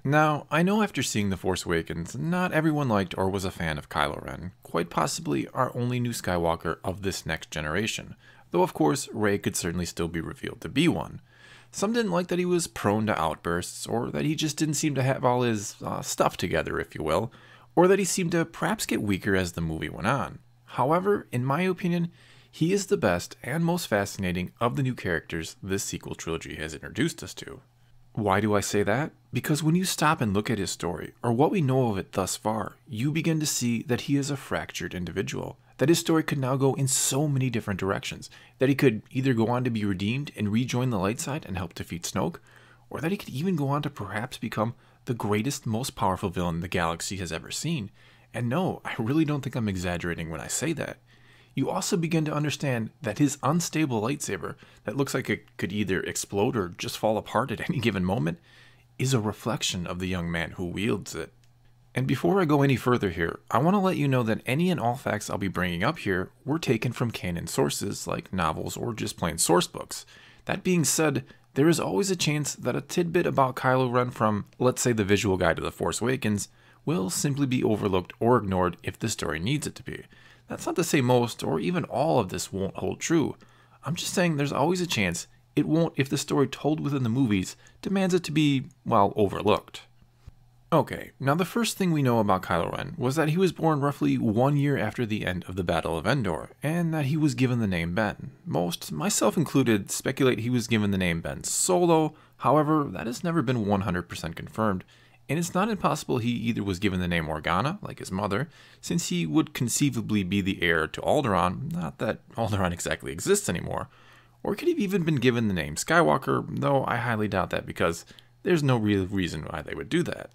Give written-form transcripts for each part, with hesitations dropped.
Now, I know after seeing The Force Awakens, not everyone liked or was a fan of Kylo Ren, quite possibly our only new Skywalker of this next generation, though of course Rey could certainly still be revealed to be one. Some didn't like that he was prone to outbursts, or that he just didn't seem to have all his stuff together, if you will, or that he seemed to perhaps get weaker as the movie went on. However, in my opinion, he is the best and most fascinating of the new characters this sequel trilogy has introduced us to. Why do I say that? Because when you stop and look at his story, or what we know of it thus far, you begin to see that he is a fractured individual, that his story could now go in so many different directions, that he could either go on to be redeemed and rejoin the light side and help defeat Snoke, or that he could even go on to perhaps become the greatest, most powerful villain the galaxy has ever seen. And no, I really don't think I'm exaggerating when I say that. You also begin to understand that his unstable lightsaber, that looks like it could either explode or just fall apart at any given moment, is a reflection of the young man who wields it. And before I go any further here, I want to let you know that any and all facts I'll be bringing up here were taken from canon sources like novels or just plain source books. That being said, there is always a chance that a tidbit about Kylo Ren from, let's say, the visual guide to The Force Awakens will simply be overlooked or ignored if the story needs it to be. That's not to say most or even all of this won't hold true. I'm just saying there's always a chance it won't if the story told within the movies demands it to be, well, overlooked. Okay, now the first thing we know about Kylo Ren was that he was born roughly 1 year after the end of the Battle of Endor, and that he was given the name Ben. Most, myself included, speculate he was given the name Ben Solo, however, that has never been 100% confirmed, and it's not impossible he either was given the name Organa, like his mother, since he would conceivably be the heir to Alderaan, not that Alderaan exactly exists anymore, or could have even been given the name Skywalker, though I highly doubt that because there's no real reason why they would do that.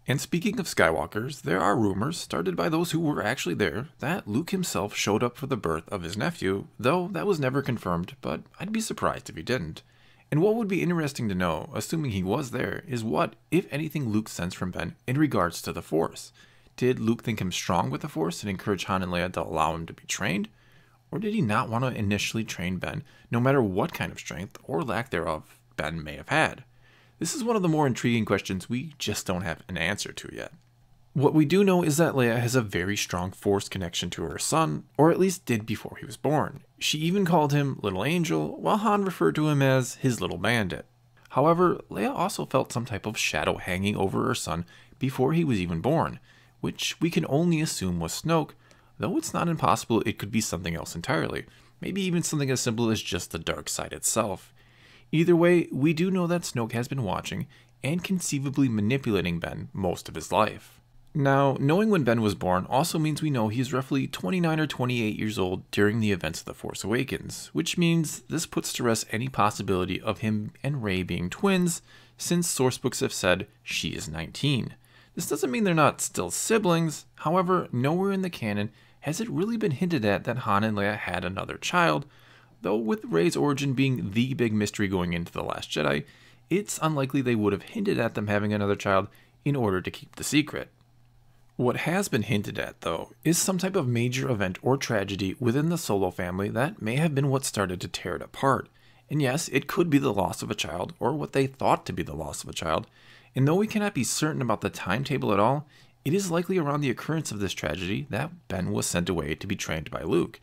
And speaking of Skywalkers, there are rumors, started by those who were actually there, that Luke himself showed up for the birth of his nephew, though that was never confirmed, but I'd be surprised if he didn't. And what would be interesting to know, assuming he was there, is what, if anything, Luke sensed from Ben in regards to the Force. Did Luke think him strong with the Force and encourage Han and Leia to allow him to be trained? Or did he not want to initially train Ben, no matter what kind of strength, or lack thereof, Ben may have had? This is one of the more intriguing questions we just don't have an answer to yet. What we do know is that Leia has a very strong Force connection to her son, or at least did before he was born. She even called him Little Angel, while Han referred to him as his little bandit. However, Leia also felt some type of shadow hanging over her son before he was even born, which we can only assume was Snoke, though it's not impossible it could be something else entirely, maybe even something as simple as just the dark side itself. Either way, we do know that Snoke has been watching and conceivably manipulating Ben most of his life. Now, knowing when Ben was born also means we know he's roughly 29 or 28 years old during the events of The Force Awakens, which means this puts to rest any possibility of him and Rey being twins, since sourcebooks have said she is 19. This doesn't mean they're not still siblings, however, nowhere in the canon has it really been hinted at that Han and Leia had another child, though with Rey's origin being the big mystery going into The Last Jedi, it's unlikely they would have hinted at them having another child in order to keep the secret. What has been hinted at, though, is some type of major event or tragedy within the Solo family that may have been what started to tear it apart. And yes, it could be the loss of a child, or what they thought to be the loss of a child, and though we cannot be certain about the timetable at all, it is likely around the occurrence of this tragedy that Ben was sent away to be trained by Luke.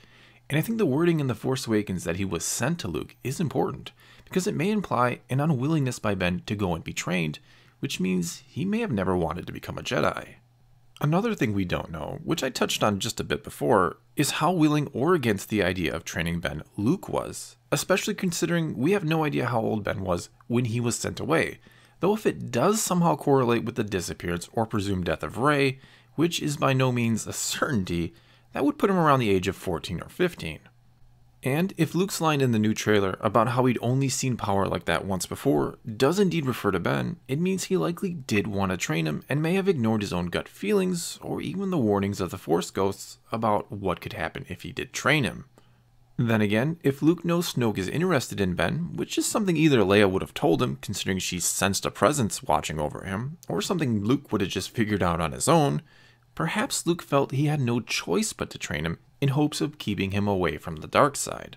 And I think the wording in The Force Awakens that he was sent to Luke is important, because it may imply an unwillingness by Ben to go and be trained, which means he may have never wanted to become a Jedi. Another thing we don't know, which I touched on just a bit before, is how willing or against the idea of training Ben Luke was, especially considering we have no idea how old Ben was when he was sent away, though if it does somehow correlate with the disappearance or presumed death of Rey, which is by no means a certainty, that would put him around the age of 14 or 15. And if Luke's line in the new trailer about how he'd only seen power like that once before does indeed refer to Ben, it means he likely did want to train him and may have ignored his own gut feelings or even the warnings of the Force ghosts about what could happen if he did train him. Then again, if Luke knows Snoke is interested in Ben, which is something either Leia would have told him considering she sensed a presence watching over him, or something Luke would have just figured out on his own, perhaps Luke felt he had no choice but to train him in hopes of keeping him away from the dark side.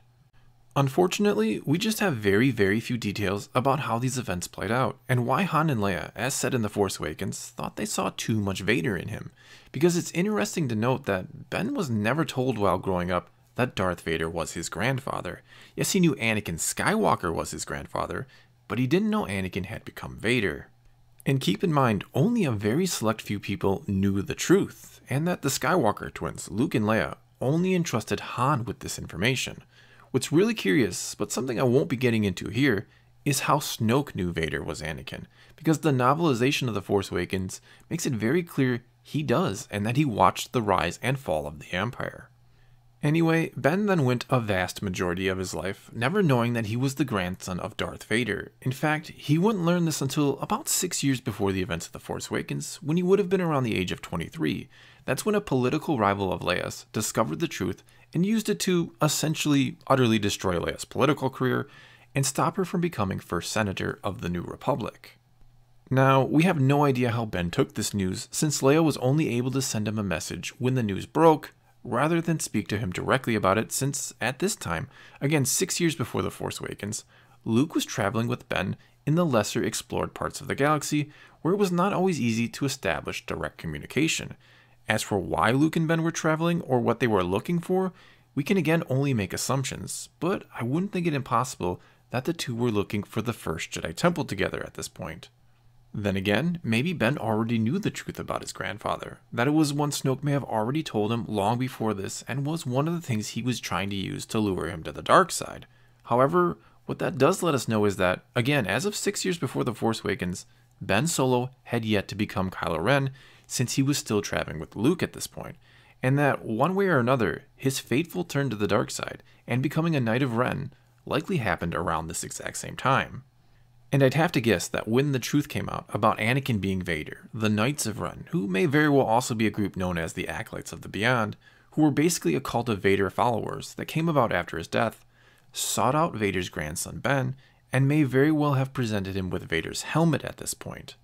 Unfortunately, we just have very few details about how these events played out, and why Han and Leia, as said in The Force Awakens, thought they saw too much Vader in him. Because it's interesting to note that Ben was never told while growing up that Darth Vader was his grandfather. Yes, he knew Anakin Skywalker was his grandfather, but he didn't know Anakin had become Vader. And keep in mind, only a very select few people knew the truth, and that the Skywalker twins, Luke and Leia, only entrusted Han with this information. What's really curious, but something I won't be getting into here, is how Snoke knew Vader was Anakin, because the novelization of The Force Awakens makes it very clear he does, and that he watched the rise and fall of the Empire. Anyway, Ben then went a vast majority of his life never knowing that he was the grandson of Darth Vader. In fact, he wouldn't learn this until about 6 years before the events of The Force Awakens, when he would have been around the age of 23. That's when a political rival of Leia's discovered the truth and used it to essentially utterly destroy Leia's political career and stop her from becoming first senator of the New Republic. Now, we have no idea how Ben took this news, since Leia was only able to send him a message when the news broke, rather than speak to him directly about it, since at this time, again 6 years before The Force Awakens, Luke was traveling with Ben in the lesser explored parts of the galaxy, where it was not always easy to establish direct communication. As for why Luke and Ben were traveling, or what they were looking for, we can again only make assumptions, but I wouldn't think it impossible that the two were looking for the first Jedi Temple together at this point. Then again, maybe Ben already knew the truth about his grandfather, that it was one Snoke may have already told him long before this, and was one of the things he was trying to use to lure him to the dark side. However, what that does let us know is that, again, as of 6 years before The Force Awakens, Ben Solo had yet to become Kylo Ren, since he was still traveling with Luke at this point, and that one way or another, his fateful turn to the dark side and becoming a Knight of Ren likely happened around this exact same time. And I'd have to guess that when the truth came out about Anakin being Vader, the Knights of Ren, who may very well also be a group known as the Acolytes of the Beyond, who were basically a cult of Vader followers that came about after his death, sought out Vader's grandson Ben, and may very well have presented him with Vader's helmet at this point.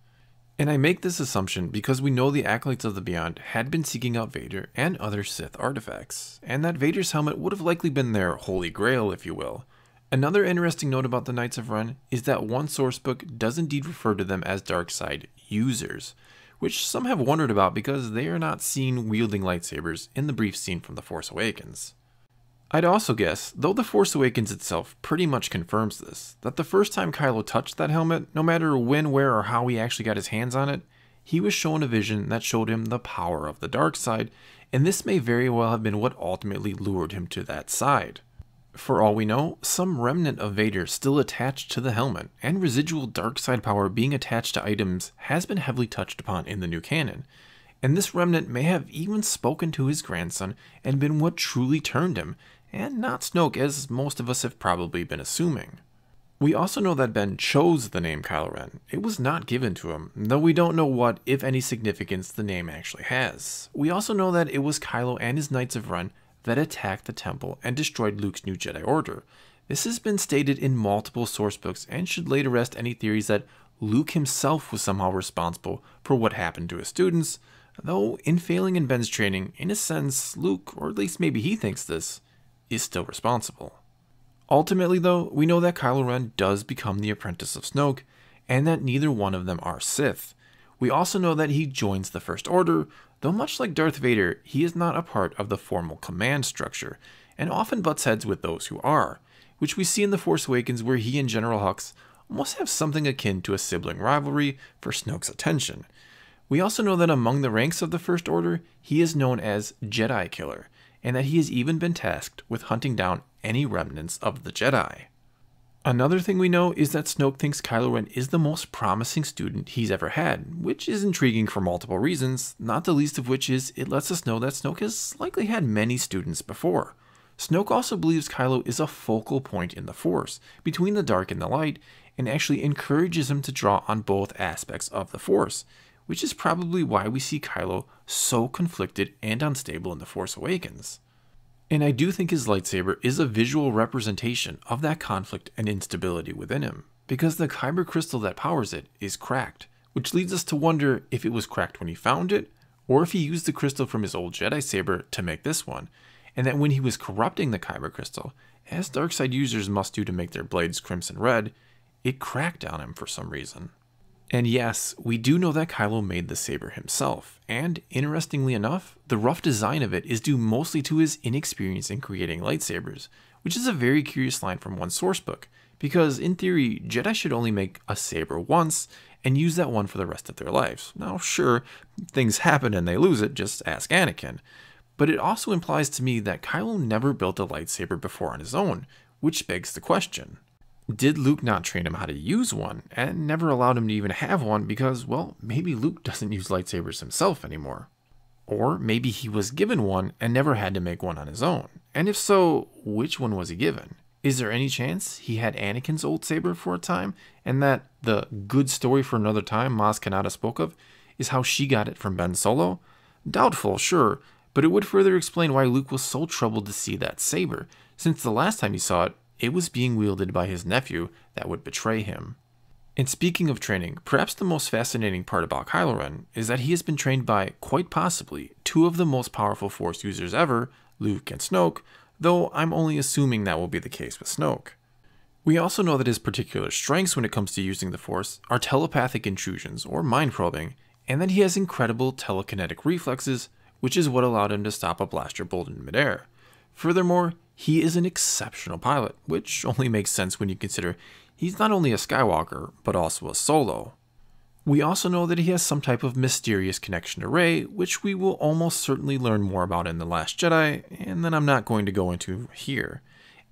And I make this assumption because we know the Acolytes of the Beyond had been seeking out Vader and other Sith artifacts, and that Vader's helmet would have likely been their holy grail, if you will. Another interesting note about the Knights of Ren is that one sourcebook does indeed refer to them as dark side users, which some have wondered about because they are not seen wielding lightsabers in the brief scene from The Force Awakens. I'd also guess, though The Force Awakens itself pretty much confirms this, that the first time Kylo touched that helmet, no matter when, where, or how he actually got his hands on it, he was shown a vision that showed him the power of the dark side, and this may very well have been what ultimately lured him to that side. For all we know, some remnant of Vader still attached to the helmet, and residual dark side power being attached to items has been heavily touched upon in the new canon, and this remnant may have even spoken to his grandson and been what truly turned him, and not Snoke as most of us have probably been assuming. We also know that Ben chose the name Kylo Ren. It was not given to him, though we don't know what, if any, significance the name actually has. We also know that it was Kylo and his Knights of Ren that attacked the temple and destroyed Luke's new Jedi Order. This has been stated in multiple sourcebooks and should lay to rest any theories that Luke himself was somehow responsible for what happened to his students, though in failing in Ben's training, in a sense, Luke, or at least maybe he thinks this, is still responsible. Ultimately though, we know that Kylo Ren does become the apprentice of Snoke, and that neither one of them are Sith. We also know that he joins the First Order, though much like Darth Vader, he is not a part of the formal command structure, and often butts heads with those who are, which we see in The Force Awakens where he and General Hux almost have something akin to a sibling rivalry for Snoke's attention. We also know that among the ranks of the First Order, he is known as Jedi Killer, and that he has even been tasked with hunting down any remnants of the Jedi. Another thing we know is that Snoke thinks Kylo Ren is the most promising student he's ever had, which is intriguing for multiple reasons, not the least of which is it lets us know that Snoke has likely had many students before. Snoke also believes Kylo is a focal point in the Force, between the dark and the light, and actually encourages him to draw on both aspects of the Force, which is probably why we see Kylo so conflicted and unstable in The Force Awakens. And I do think his lightsaber is a visual representation of that conflict and instability within him, because the kyber crystal that powers it is cracked, which leads us to wonder if it was cracked when he found it, or if he used the crystal from his old Jedi saber to make this one, and that when he was corrupting the kyber crystal, as dark-side users must do to make their blades crimson red, it cracked on him for some reason. And yes, we do know that Kylo made the saber himself, and interestingly enough, the rough design of it is due mostly to his inexperience in creating lightsabers, which is a very curious line from one sourcebook, because in theory, Jedi should only make a saber once and use that one for the rest of their lives. Now sure, things happen and they lose it, just ask Anakin, but it also implies to me that Kylo never built a lightsaber before on his own, which begs the question. Did Luke not train him how to use one, and never allowed him to even have one because, well, maybe Luke doesn't use lightsabers himself anymore? Or maybe he was given one and never had to make one on his own. And if so, which one was he given? Is there any chance he had Anakin's old saber for a time, and that the good story for another time Maz Kanata spoke of is how she got it from Ben Solo? Doubtful, sure, but it would further explain why Luke was so troubled to see that saber, since the last time he saw it, it was being wielded by his nephew that would betray him. And speaking of training, perhaps the most fascinating part about Kylo Ren is that he has been trained by, quite possibly, two of the most powerful Force users ever, Luke and Snoke, though I'm only assuming that will be the case with Snoke. We also know that his particular strengths when it comes to using the Force are telepathic intrusions, or mind probing, and that he has incredible telekinetic reflexes, which is what allowed him to stop a blaster bolt in midair. Furthermore, he is an exceptional pilot, which only makes sense when you consider he's not only a Skywalker, but also a Solo. We also know that he has some type of mysterious connection to Rey, which we will almost certainly learn more about in The Last Jedi, and that I'm not going to go into here.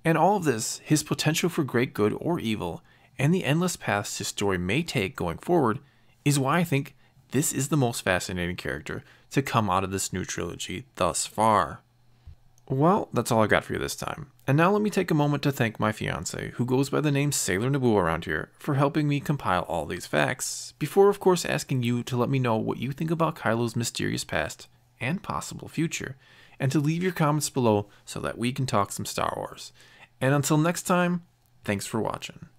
And all of this, his potential for great good or evil, and the endless paths his story may take going forward, is why I think this is the most fascinating character to come out of this new trilogy thus far. Well, that's all I got for you this time. And now let me take a moment to thank my fiance, who goes by the name Sailor Naboo around here, for helping me compile all these facts, before of course asking you to let me know what you think about Kylo's mysterious past and possible future, and to leave your comments below so that we can talk some Star Wars. And until next time, thanks for watching.